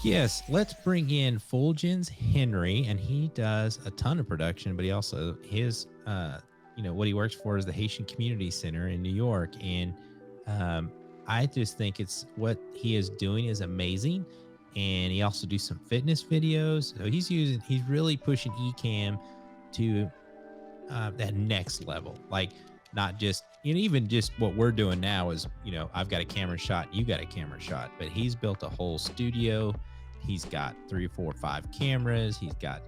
Yes, let's bring in Fuljens Henry, and he does a ton of production, but he also what he works for is the Haitian Community Center in New York, and um, I just think it's what he is doing is amazing, and he also do some fitness videos. So he's really pushing Ecamm to that next level, like not just even just what we're doing now is I've got a camera shot, you got a camera shot, but he's built a whole studio. He's got 3 or 4 or 5 cameras. He's got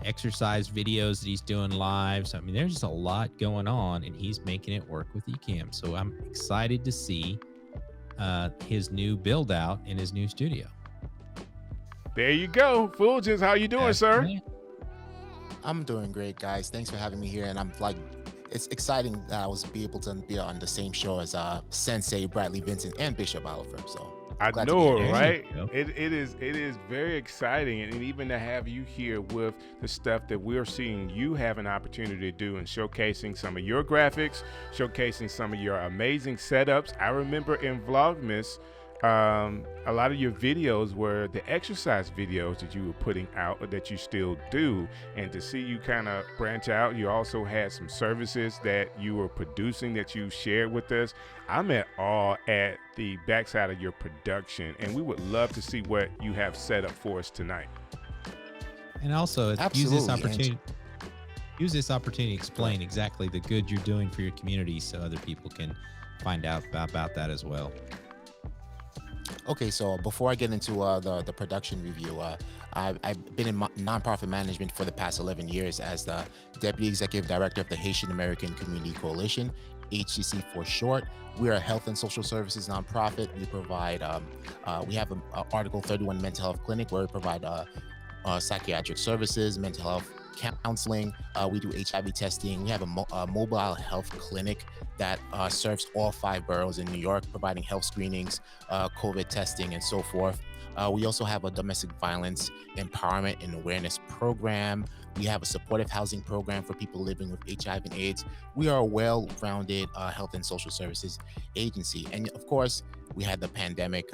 exercise videos that he's doing live. So I mean, there's just a lot going on, and he's making it work with Ecamm. So I'm excited to see his new build out in his new studio. There you go, Fuljens. How you doing, sir? I'm doing great, guys. Thanks for having me here, and I'm like, it's exciting that I was able to be on the same show as Sensei Bradley Vincent and Bishop Oliver. So I know, right? It is very exciting, and even to have you here with the stuff that we're seeing you have an opportunity to do, and showcasing some of your graphics, showcasing some of your amazing setups. I remember in Vlogmas, a lot of your videos were the exercise videos that you were putting out, or that you still do, and to see you kind of branch out. You also had some services that you were producing that you shared with us. I'm at awe at the backside of your production, and we would love to see what you have set up for us tonight. And also use this opportunity to explain exactly the good you're doing for your community, so other people can find out about that as well. Okay, so before I get into the production review, I've been in nonprofit management for the past 11 years as the Deputy Executive Director of the Haitian American Community Coalition, HCC for short. We're a health and social services nonprofit. We provide, we have an Article 31 mental health clinic where we provide psychiatric services, mental health counseling. We do HIV testing. We have a mobile health clinic that serves all 5 boroughs in New York, providing health screenings, COVID testing, and so forth. We also have a domestic violence empowerment and awareness program. We have a supportive housing program for people living with HIV and AIDS. We are a well-rounded health and social services agency. And of course, we had the pandemic,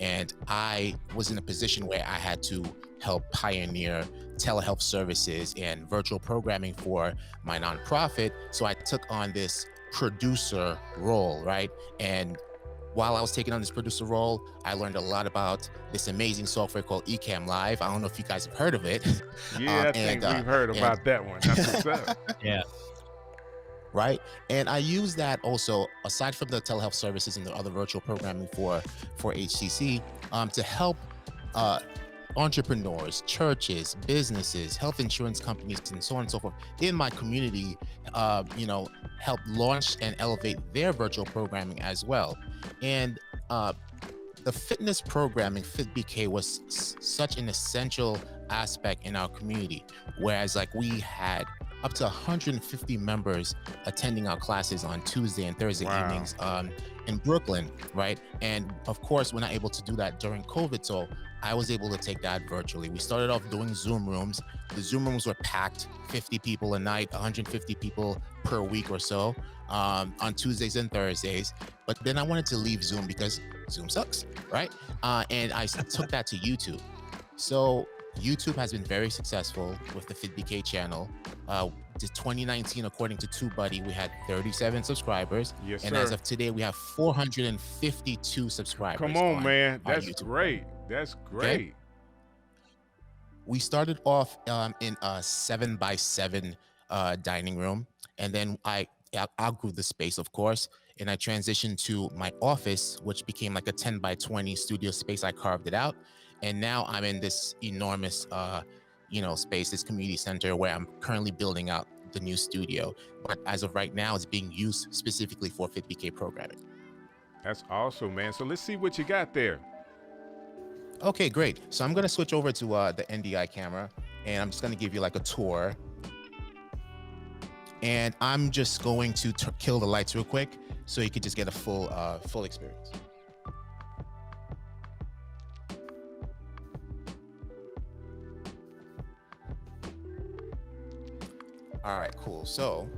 and I was in a position where I had to help pioneer telehealth services and virtual programming for my nonprofit. So I took on this producer role, right? And while I was taking on this producer role, I learned a lot about this amazing software called Ecamm Live. I don't know if you guys have heard of it. Yeah, I think we've heard about that one. That's what's up. Yeah. Right. And I use that also, aside from the telehealth services and the other virtual programming for HCC, to help entrepreneurs, churches, businesses, health insurance companies, and so on and so forth in my community, help launch and elevate their virtual programming as well. And the fitness programming, FitBK, was such an essential aspect in our community, whereas like we had up to 150 members attending our classes on Tuesday and Thursday evenings in Brooklyn, right? And of course, we're not able to do that during COVID, so I was able to take that virtually. We started off doing Zoom rooms. The Zoom rooms were packed, 50 people a night, 150 people per week or so, on Tuesdays and Thursdays. But then I wanted to leave Zoom because Zoom sucks, right? And I took that to YouTube. So YouTube has been very successful with the FitBK channel. To 2019, according to Tubebuddy, we had 37 subscribers. Yes, and sir. As of today, we have 452 subscribers. Come on, man. That's great. That's great. Okay? We started off in a 7x7 dining room, and then I outgrew the space, of course, and I transitioned to my office, which became like a 10x20 studio space. I carved it out, and now I'm in this enormous space, this community center where I'm currently building out the new studio. But as of right now, it's being used specifically for FitBK programming. That's awesome, man. So let's see what you got there. Okay, great. So I'm going to switch over to the NDI camera, and I'm just going to give you like a tour. And I'm just going to kill the lights real quick so you could just get a full experience. All right, cool. So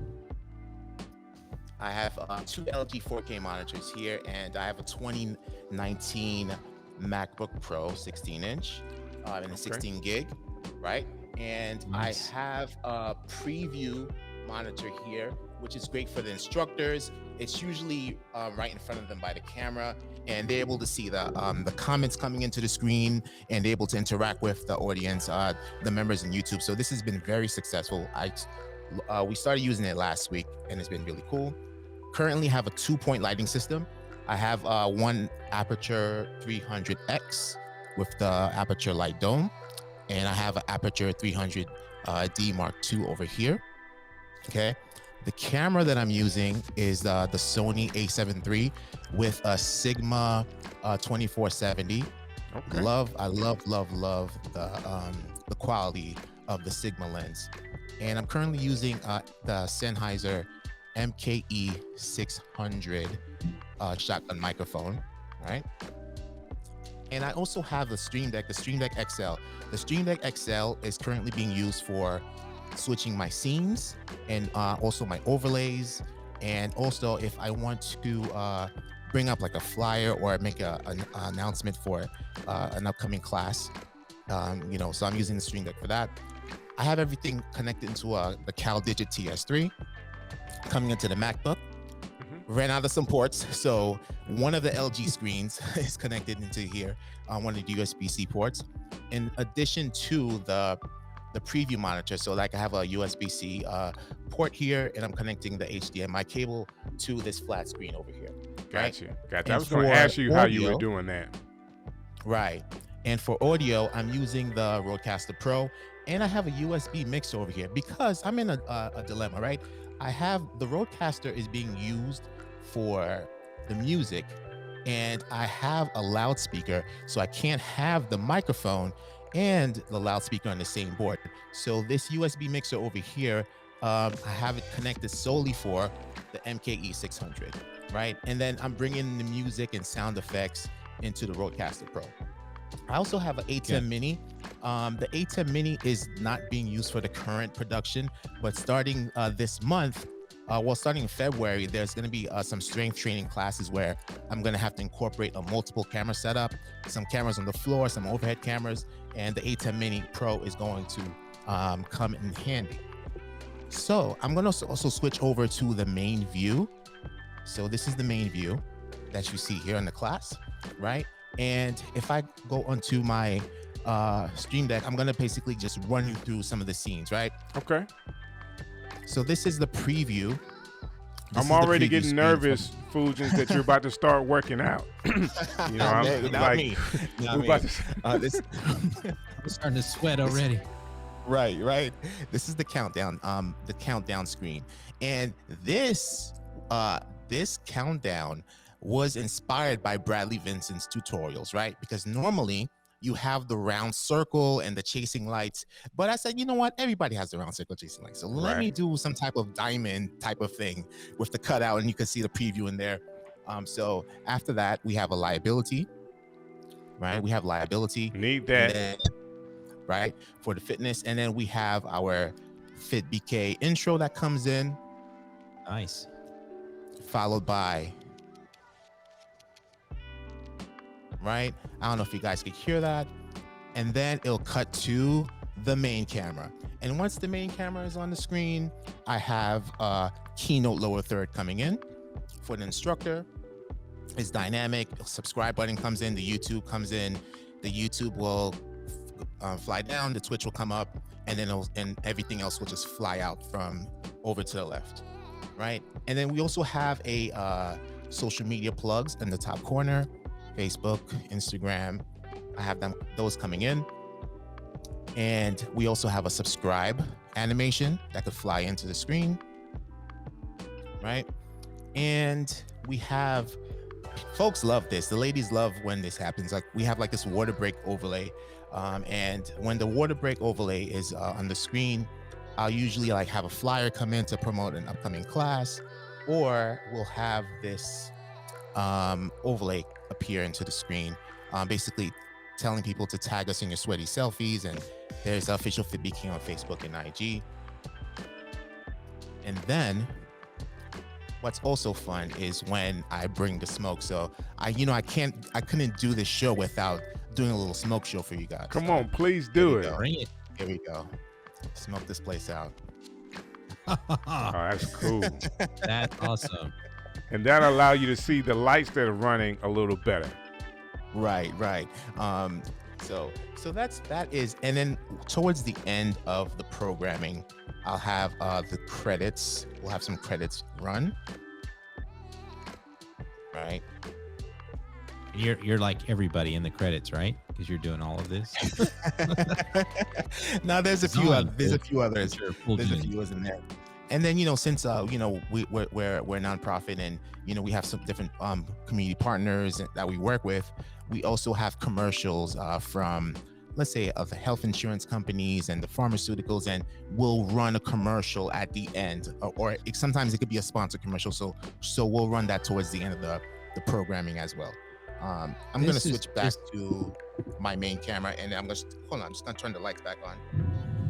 I have 2 LG 4K monitors here, and I have a 2019 MacBook Pro 16-inch and a Okay. 16 gig, right? And Nice. I have a preview monitor here, which is great for the instructors. It's usually right in front of them by the camera, and they're able to see the comments coming into the screen and able to interact with the audience, the members in YouTube. So this has been very successful. We started using it last week, and it's been really cool. Currently have a 2-point lighting system. I have one Aperture 300X with the Aperture Light Dome, and I have an Aperture 300 D Mark II over here. Okay. The camera that I'm using is the Sony A7 III with a Sigma 2470. Okay. I love the quality of the Sigma lens. And I'm currently using the Sennheiser MKE 600 shotgun microphone, right? And I also have the Stream Deck XL. The Stream Deck XL is currently being used for switching my scenes and also my overlays. And also if I want to bring up like a flyer or make an announcement for an upcoming class, so I'm using the Stream Deck for that. I have everything connected into the CalDigit TS3 coming into the MacBook. Ran out of some ports, so one of the LG screens is connected into here on one of the USB-C ports, in addition to the preview monitor. So like I have a USB-C port here, and I'm connecting the HDMI cable to this flat screen over here. Gotcha. And I was going to ask you how you were audio- doing that. Right. And for audio, I'm using the Rodecaster Pro, and I have a USB mixer over here because I'm in a dilemma, right? I have the Rodecaster is being used for the music, and I have a loudspeaker, so I can't have the microphone and the loudspeaker on the same board. So this USB mixer over here, I have it connected solely for the MKE 600, right? And then I'm bringing the music and sound effects into the Rodecaster Pro. I also have an A10 Mini. The A10 Mini is not being used for the current production, but starting this month, starting in February, there's going to be some strength training classes where I'm going to have to incorporate a multiple camera setup, some cameras on the floor, some overhead cameras, and the A10 Mini Pro is going to come in handy. So I'm going to also switch over to the main view. So this is the main view that you see here in the class, right? And if I go onto my Stream Deck, I'm going to basically just run you through some of the scenes, right? Okay. So this is the preview. I'm already getting nervous, Fuljens, that you're about to start working out. I'm Not me. I'm starting to sweat already. Right. This is the countdown screen, and this countdown was inspired by Bradley Vincent's tutorials, right? Because normally you have the round circle and the chasing lights, but I said, you know what? Everybody has the round circle chasing lights, so let me do some type of diamond type of thing with the cutout, and you can see the preview in there. So after that, we have a liability, right? We have liability. Need that. Then, right, for the fitness, and then we have our Fit BK intro that comes in. Nice. Followed by, right? I don't know if you guys could hear that. And then it'll cut to the main camera. And once the main camera is on the screen, I have a keynote lower third coming in. For the instructor, it's dynamic. Subscribe button comes in, the YouTube comes in. The YouTube will fly down, the Twitch will come up, and then and everything else will just fly out from over to the left, right? And then we also have a social media plugs in the top corner. Facebook, Instagram, I have those coming in. And we also have a subscribe animation that could fly into the screen, right? And we have, folks love this. The ladies love when this happens. Like we have like this water break overlay. And when the water break overlay is on the screen, I'll usually like have a flyer come in to promote an upcoming class, or we'll have this overlay appear into the screen, basically telling people to tag us in your sweaty selfies. And there's official Fit BK on Facebook and IG. And then what's also fun is when I bring the smoke. So I couldn't do this show without doing a little smoke show for you guys. Come So on, please here do we it. go. Bring it. Here we go. Smoke this place out. Oh, that's cool. That's awesome. And that'll allow you to see the lights that are running a little better. Right. So that is, and then towards the end of the programming, I'll have the credits. We'll have some credits run. Right. You're like everybody in the credits, right? Because you're doing all of this. Now there's a few others. There's a few others. Sure, There's a few others in there. And then since we're a nonprofit, and we have some different community partners that we work with, we also have commercials from, let's say, of the health insurance companies and the pharmaceuticals, and we'll run a commercial at the end, or sometimes it could be a sponsored commercial. So we'll run that towards the end of the programming as well. I'm going to switch back to my main camera, and I'm just going to turn the lights back on.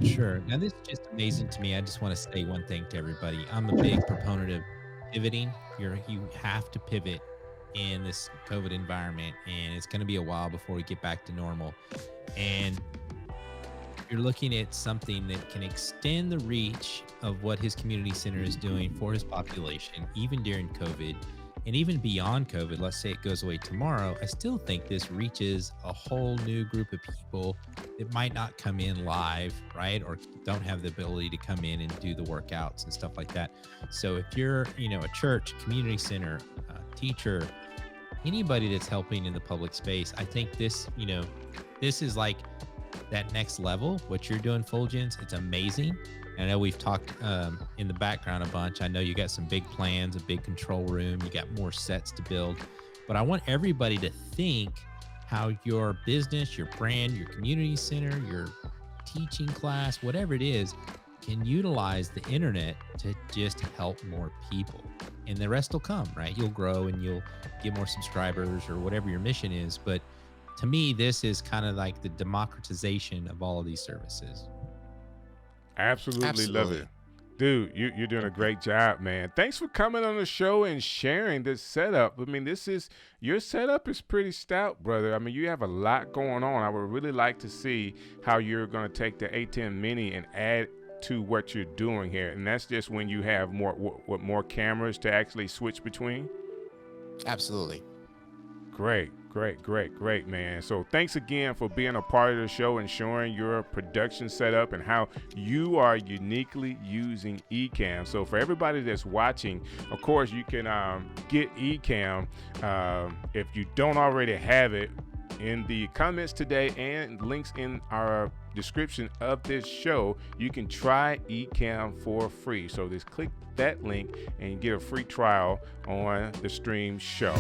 Sure. Now, this is just amazing to me. I just want to say one thing to everybody. I'm a big proponent of pivoting. You have to pivot in this COVID environment, and it's going to be a while before we get back to normal. And you're looking at something that can extend the reach of what his community center is doing for his population, even during COVID. And even beyond COVID, let's say it goes away tomorrow, I still think this reaches a whole new group of people that might not come in live, right? Or don't have the ability to come in and do the workouts and stuff like that. So if you're, a church, community center, teacher, anybody that's helping in the public space, I think this is like that next level. What you're doing, Fuljens, it's amazing. I know we've talked in the background a bunch. I know you got some big plans, a big control room. You got more sets to build. But I want everybody to think how your business, your brand, your community center, your teaching class, whatever it is, can utilize the internet to just help more people. And the rest will come, right? You'll grow and you'll get more subscribers or whatever your mission is. But to me, this is kind of like the democratization of all of these services. Absolutely love it. Dude, you're doing a great job, man. Thanks for coming on the show and sharing this setup. I mean, your setup is pretty stout, brother. I mean, you have a lot going on. I would really like to see how you're going to take the A10 Mini and add to what you're doing here. And that's just when you have more cameras to actually switch between. Absolutely. Great, man. So thanks again for being a part of the show and showing your production setup and how you are uniquely using Ecamm. So for everybody that's watching, of course, you can get Ecamm if you don't already have it in the comments today and links in our description of this show. You can try Ecamm for free. So just click that link and get a free trial on the stream show.